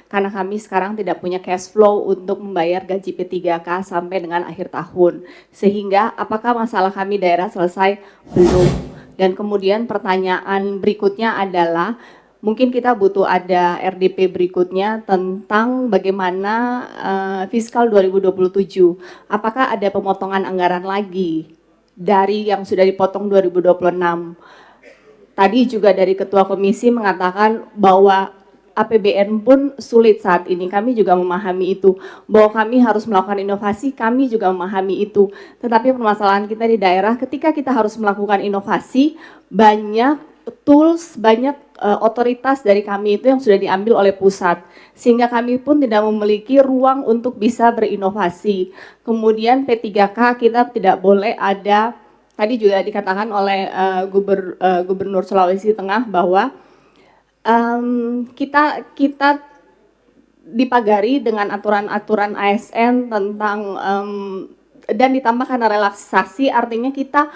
karena kami sekarang tidak punya cash flow untuk membayar gaji P3K sampai dengan akhir tahun. Sehingga apakah masalah kami daerah selesai? Belum. Dan kemudian pertanyaan berikutnya adalah mungkin kita butuh ada RDP berikutnya tentang bagaimana fiskal 2027. Apakah ada pemotongan anggaran lagi dari yang sudah dipotong 2026? Tadi juga dari Ketua Komisi mengatakan bahwa APBN pun sulit saat ini. Kami juga memahami itu. Bahwa kami harus melakukan inovasi, kami juga memahami itu. Tetapi permasalahan kita di daerah, ketika kita harus melakukan inovasi, banyak tools, banyak otoritas dari kami itu yang sudah diambil oleh pusat. Sehingga kami pun tidak memiliki ruang untuk bisa berinovasi. Kemudian P3K kita tidak boleh ada, tadi juga dikatakan oleh Gubernur Sulawesi Tengah bahwa kita dipagari dengan aturan-aturan ASN tentang dan ditambah karena relaksasi, artinya kita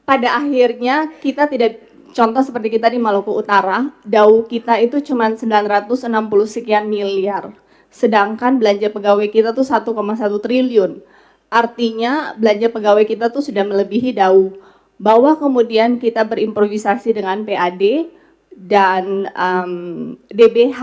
pada akhirnya kita tidak, contoh seperti kita di Maluku Utara, DAU kita itu cuma 960 sekian miliar, sedangkan belanja pegawai kita tuh 1,1 triliun. Artinya belanja pegawai kita tuh sudah melebihi DAU. Bahwa kemudian kita berimprovisasi dengan PAD dan DBH,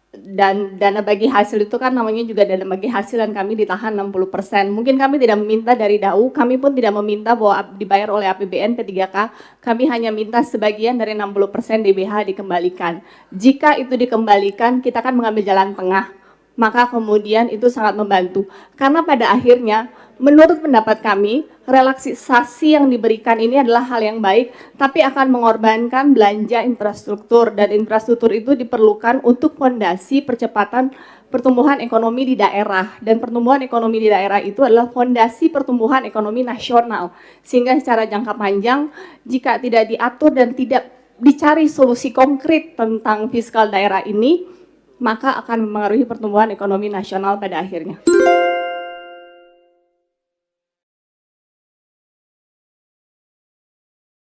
dan dana bagi hasil itu kan namanya juga dana bagi hasil, dan kami ditahan 60%. Mungkin kami tidak meminta dari DAU, kami pun tidak meminta bahwa dibayar oleh APBN P3K, kami hanya minta sebagian dari 60% DBH dikembalikan. Jika itu dikembalikan, kita akan mengambil jalan tengah, maka kemudian itu sangat membantu. Karena pada akhirnya, menurut pendapat kami, relaksasi yang diberikan ini adalah hal yang baik, tapi akan mengorbankan belanja infrastruktur, dan infrastruktur itu diperlukan untuk fondasi percepatan pertumbuhan ekonomi di daerah, dan pertumbuhan ekonomi di daerah itu adalah fondasi pertumbuhan ekonomi nasional. Sehingga secara jangka panjang, jika tidak diatur dan tidak dicari solusi konkret tentang fiskal daerah ini, maka akan mempengaruhi pertumbuhan ekonomi nasional pada akhirnya.